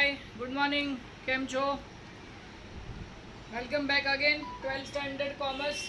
Hi good morning केम छो welcome back again 12th standard commerce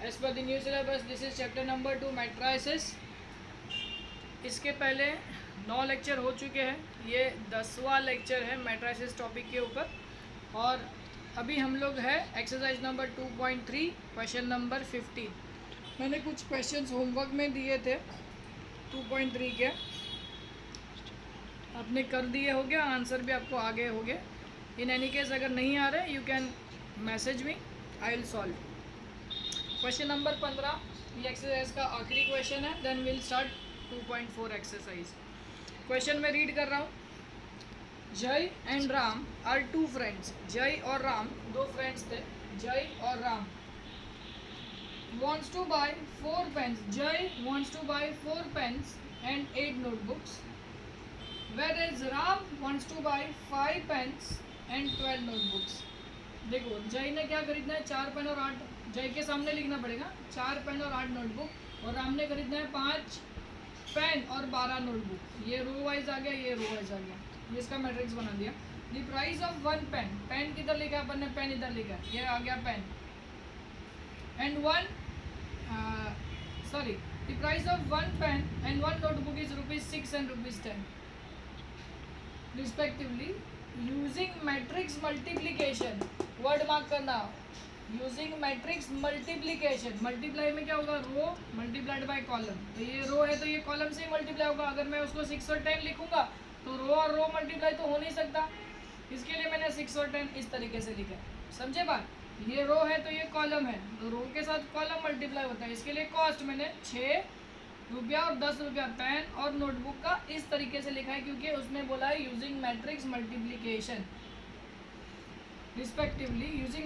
as per the new syllabus this is chapter number 2 matrices. इसके पहले 9 lecture हो चुके हैं, ये 10वां लेक्चर है मैट्राइसिस टॉपिक के ऊपर। और अभी हम लोग है एक्सरसाइज नंबर 2.3 क्वेश्चन नंबर 50। मैंने कुछ क्वेश्चंस होमवर्क में दिए थे 2.3 के, आपने कर दिए होंगे, आंसर भी आपको आगे होंगे। इन एनी केस अगर नहीं आ रहे you can message me, I will solve. Question number 15 ये एक्सरसाइज का आखिरी क्वेश्चन है, then will start 2.4 exercise. Question में रीड कर रहा हूँ। Jai and Ram are two friends. Jai और राम दो फ्रेंड्स थे। जय और Ram wants to buy 4 pens. Jay wants to buy 4 pens and 8 notebooks. Whereas Ram wants to buy 5 pens and 12 notebooks. देखो जय ने क्या खरीदना है, 4 पेन और 8, जय के सामने लिखना पड़ेगा 4 पेन और 8 नोटबुक। और राम ने खरीदना है 5 पेन और 12 नोटबुक। ये रो वाइज आ गया, ये रो वाइज आ गया, ये इसका मैट्रिक्स बना दिया। The price of 1 pen, pen किधर लिखा अपन ने, पेन इधर लिखा, ये आ गया pen. And the price of 1 pen and 1 notebook is ₹6 and ₹10 respectively. Using matrix multiplication, word mark करना, using matrix multiplication, multiply में क्या होगा, रो मल्टीप्लाइड बाय कॉलम। तो ये रो है तो ये कॉलम से ही मल्टीप्लाई होगा। अगर मैं उसको 6 और 10 लिखूंगा तो रो और रो मल्टीप्लाई तो हो नहीं सकता, इसके लिए मैंने 6 और 10 इस तरीके से लिखा है। समझे बात? ये रो है तो ये कॉलम है, तो रो के साथ कॉलम मल्टीप्लाई होता है। इसके लिए कॉस्ट मैंने 6 रुपया और 10 रुपया पेन और नोटबुक का इस तरीके से लिखा है, क्योंकि उसने बोला है using matrix multiplication respectively. Using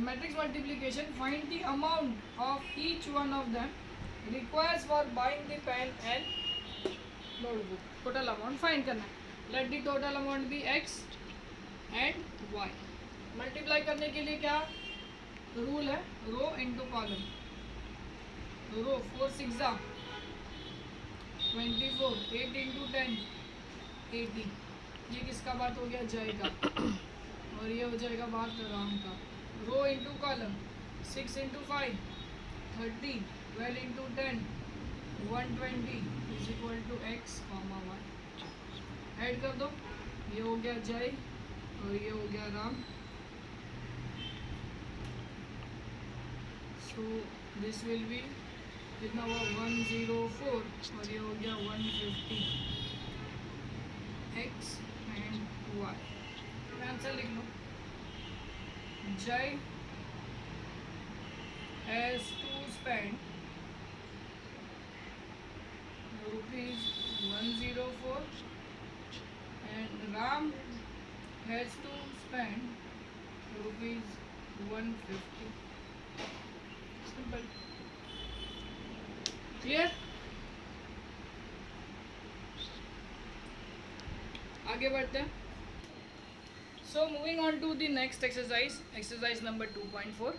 matrix multiplication find the amount of each one of them requires for buying the pen and notebook. Total amount find करना है। Let the total amount be x and y। Multiply करने के लिए क्या rule है, row into column. Row 4 6 24, 8 into 10 80। ये किसका बात हो गया, जय का, और ये हो जाएगा बात राम का। Row into column 6 into 5 30, 12 into 10 120 is equal to x, y। Add कर दो, ये हो गया जय और ये हो गया राम। तो दिस विल बी कितना हुआ 104 और ये हो गया 150 x एंड y। आंसर लिख लो। Jai has to spend ₹104 and Ram has to spend ₹150. Simple. Clear? आगे बढ़ते हैं। So moving on to the next exercise, exercise number 2.4।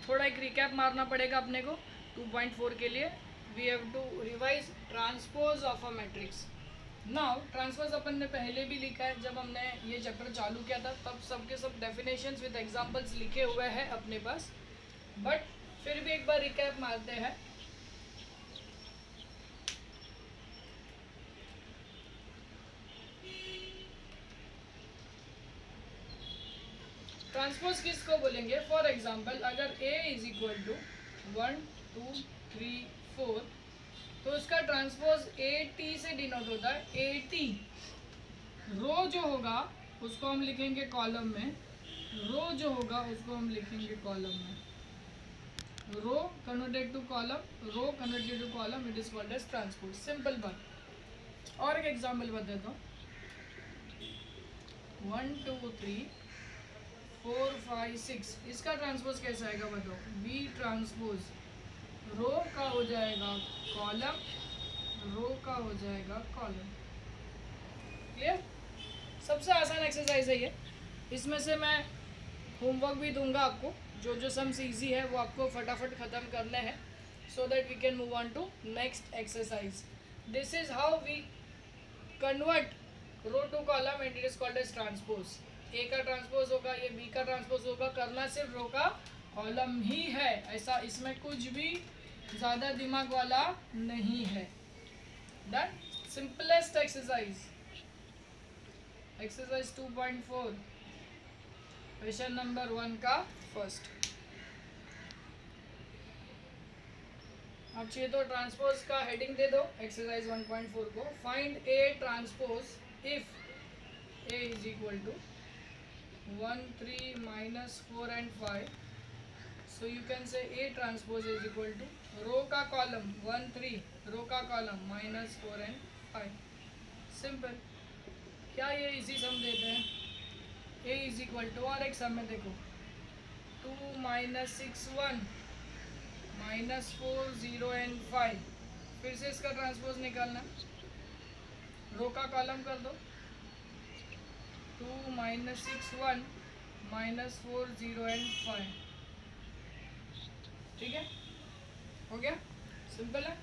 थोड़ा एक रिकैप मारना पड़ेगा अपने को 2.4 के लिए। We have to revise transpose of a matrix. Now transpose अपन ने पहले भी लिखा है, जब हमने ये चैप्टर चालू किया था तब सबके सब डेफिनेशंस विद एग्जांपल्स लिखे हुए हैं अपने पास, बट फिर भी एक बार रिकैप मारते हैं। ट्रांसपोज किसको बोलेंगे, फॉर एग्जांपल अगर A इज इक्वल टू 1 2 3 4 तो उसका ट्रांसपोज AT से डिनोट होता है। AT रो जो होगा उसको हम लिखेंगे कॉलम में, रो जो होगा उसको हम लिखेंगे कॉलम में। Row converted to column, row converted to column, it is called as transpose. Simple बात। और एक एग्जांपल बता दो, 1 2 3 4 5 6 इसका ट्रांसपोज कैसा आएगा बताओ। B ट्रांसपोज रो का हो जाएगा कॉलम, रो का हो जाएगा कॉलम। क्लियर? सबसे आसान एक्सरसाइज है ये। इसमें से मैं होमवर्क भी दूंगा आपको, जो जो सम्स इजी है वो आपको फटाफट ख़त्म करने हैं, so that we can move on to next exercise. This is how we convert row to column and it is called as transpose. A का ट्रांसपोज होगा, ये बी का ट्रांसपोज होगा, करना सिर्फ रो का कॉलम ही है, ऐसा इसमें कुछ भी ज़्यादा दिमाग वाला नहीं है। Done. Simplest exercise, exercise 2.4 question number 1 का फर्स्ट। अब चाहिए तो ट्रांसपोज का हेडिंग दे दो एक्सरसाइज 1.4 को। Find A transpose if A is equal to 1 3 minus 4 and 5। So you can say A transpose is equal to row का कॉलम 1 3, रो का column minus 4 and 5। Simple. क्या ये इजी सम देते हैं? ए इज इक्वल टू, और एक सम में देखो 2 माइनस 6 1 माइनस 4 0 एंड 5। फिर से इसका ट्रांसपोज निकालना, रो का कॉलम कर दो 2 माइनस 6 1 माइनस 4 0 एंड 5। ठीक है, हो गया, सिंपल है।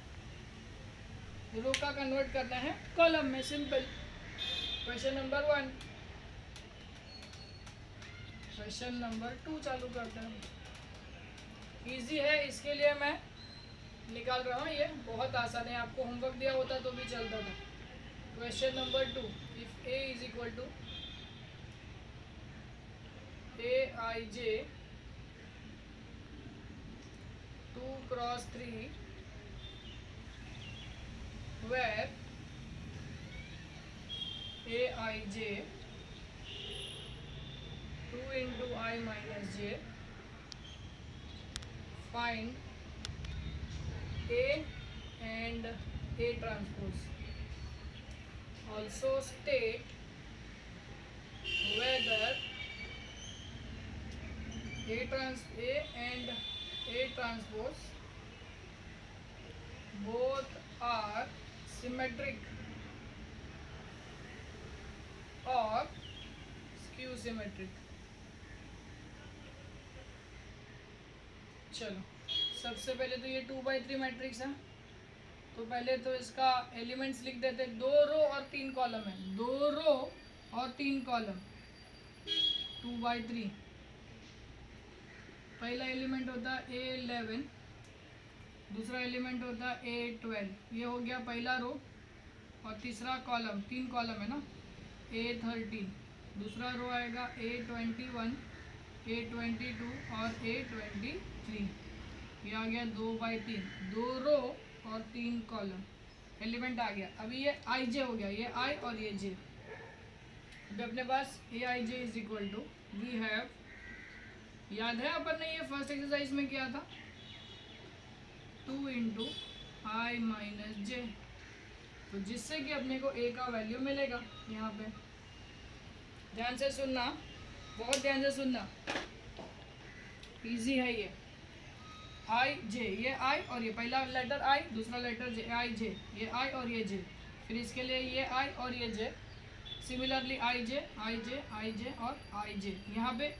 रो का कन्वर्ट करना है कॉलम में, simple. Question number 1। Question number 2 चालू करते हैं। इजी है, इसके लिए मैं निकाल रहा हूँ, ये बहुत आसान है, आपको होमवर्क दिया होता तो भी चलता था। Question number 2, if A is equal to A I J 2 cross 3 where a I j 2 into I minus j, find A and A transpose. Also state whether A and A transpose both are symmetric or skew symmetric। चलो, सबसे पहले तो ये 2/3 matrix है, तो पहले तो इसका एलिमेंट्स लिख देते। 2 रो और 3 कॉलम है, 2 रो और 3 कॉलम, 2/3। पहला एलिमेंट होता है A11, दूसरा एलिमेंट होता है A12। ये हो गया पहला रो, और तीसरा कॉलम, 3 कॉलम है ना, A13। दूसरा रो आएगा A21, A22 और A23। ये आ गया 2/3, 2 रो और 3 कॉलम, एलिमेंट आ गया। अभी ये आई जे हो गया, ये आई और ये जे। अभी अपने पास A I J is equal to, we have, याद है अपन ने ये फर्स्ट एक्सरसाइज में किया था, 2 इंटू आई माइनस जे, तो जिससे कि अपने को ए का वैल्यू मिलेगा। यहाँ पे ध्यान से सुनना, बहुत ध्यान से सुनना, इजी है ये। आई जे, ये आई और ये पहला लेटर आई, दूसरा लेटर जे, आई जे, ये आई और ये जे। फिर इसके लिए ये आई और ये जे, सिमिलरली आई जे आई जे आई जे और आई जे। यहाँ पे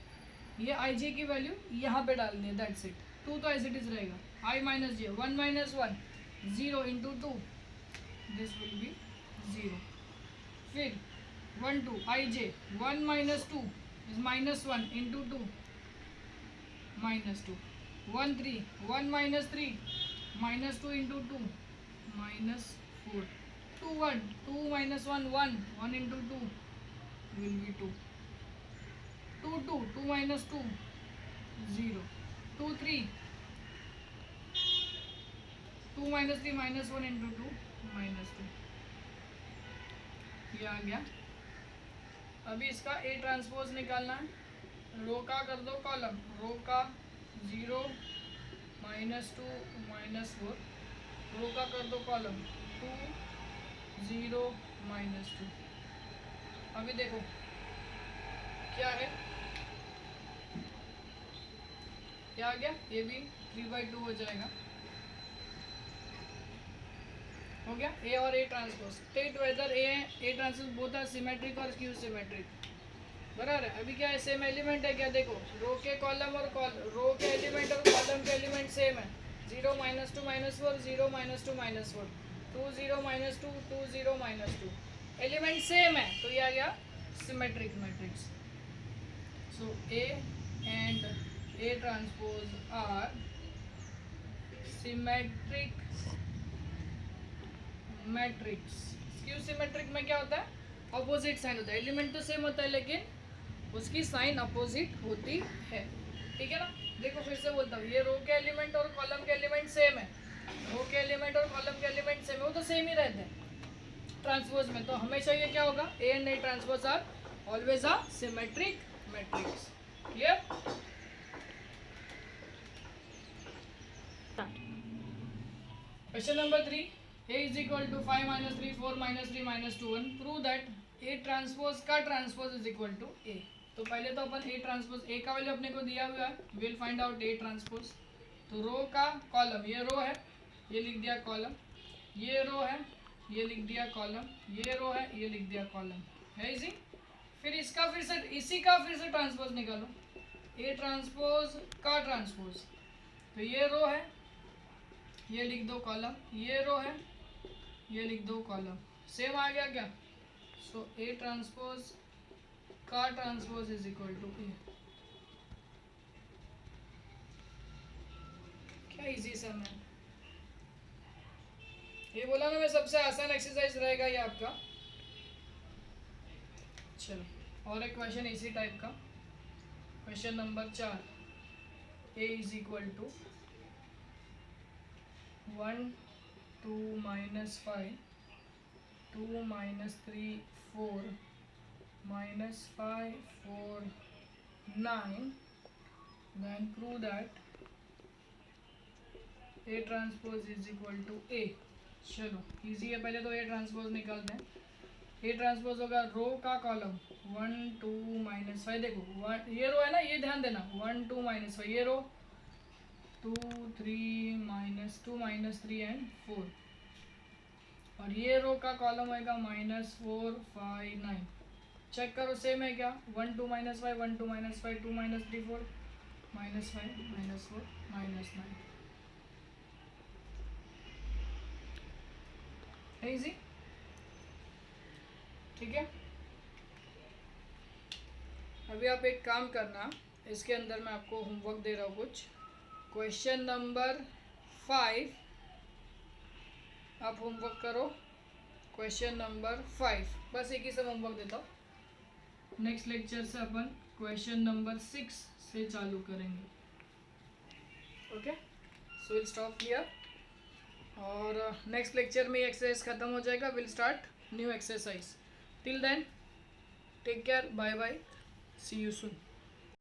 ये आई जे की वैल्यू यहाँ पे डालनी है, दैट्स इट। 2 तो एज इट इज रहेगा, I minus J, 1 minus 1 0 into 2, this will be 0। फिर 1 2 I J, 1 minus 2 is minus 1 into 2, minus 2। 1 3 1 minus 3 minus 2 into 2, minus 4। 2 1 2 minus 1 1 1 into 2 will be 2। 2 2 2 minus 2 0। 2 3 2 minus 3 minus 1 into 2 minus 2। ये आ गया। अभी इसका A transpose निकालना है, रो का कर दो कॉलम, रो का 0 माइनस 2 माइनस 4, रो का कर दो कॉलम 2 0 माइनस 2। अभी देखो क्या है, क्या आ गया, ये भी 3/2 हो जाएगा। हो गया ए और A transpose. State whether A transpose both are symmetric और स्क्यू सिमेट्रिक। बराबर है। अभी क्या है, सेम एलिमेंट है क्या, देखो रो के कॉलम और रो के एलिमेंट और कॉलम के एलिमेंट सेम है। 0 minus 2 minus 4 0 minus 2 minus 4 2 0 minus 2 2 0 minus 2। Element same है तो ये आ गया symmetric matrix. So A and A transpose are symmetric matrix. Skew symmetric में क्या होता है? अपोजिट साइन होता है. एलिमेंट तो सेम होता है लेकिन उसकी साइन अपोजिट होती है. ठीक है ना. देखो फिर से बोलता हूँ, ये रो के एलिमेंट और कॉलम के एलिमेंट सेम है. रो के एलिमेंट और कॉलम के एलिमेंट सेम है, वो तो सेम ही रहते हैं ट्रांसपोज में. तो हमेशा ये क्या होगा? A and A transpose are always a symmetric matrix. Clear? Question number 3. A is equal to 5 minus 3 4 minus 3 minus 2 1. Prove that A transpose का transpose is equal to A. तो पहले तो अपन A ट्रांसपोज, A का value अपने को दिया हुआ है, will find out A transpose. तो रो का कॉलम, ये रो है, ये लिख दिया कॉलम. ये रो है, ये लिख दिया कॉलम. ये रो है, ये लिख दिया कॉलम. है इजी. फिर इसका फिर से, इसी का फिर से ट्रांसपोज निकालो. A ट्रांसपोज का ट्रांसपोज. तो ये रो है, ये लिख दो कॉलम. ये रो है, ये लिख दो कॉलम. सेम आ गया क्या? सो ए ट्रांसपोज का ट्रांसपोज इज इक्वल टू ए. क्या इजी सम है. ये बोला ना मैं, सबसे आसान एक्सरसाइज रहेगा ये आपका. चलो और एक क्वेश्चन इसी टाइप का. Question number 4. A is equal to 1 2 minus 5 2 minus 3 4 minus 5 4 9. then prove that A transpose is equal to A. चलो इजी है. पहले तो A ट्रांसपोज निकालते हैं. A ट्रांसपोज होगा रो का कॉलम 1 2 minus 5. देखो ये रो है ना, ये ध्यान देना. 1 2 minus 5 ये रो, 2 3 -2 -3 एंड 4. और ये रो का कॉलम होएगा -4 5 9. चेक करो सेम है क्या? 1 2 -5 1 2 -5 2 -3 4 -5 -4 -9. है इजी. ठीक है. अभी आप एक काम करना, इसके अंदर मैं आपको होमवर्क दे रहा हूँ कुछ. क्वेश्चन नंबर 5 आप होमवर्क करो. क्वेश्चन नंबर 5 बस एक ही सब होमवर्क देता हूँ. नेक्स्ट लेक्चर से अपन क्वेश्चन नंबर 6 से चालू करेंगे. Okay. So will stop here. और नेक्स्ट लेक्चर में एक्सरसाइज ख़त्म हो जाएगा. Will start new exercise. Till then take care. Bye bye. See you soon.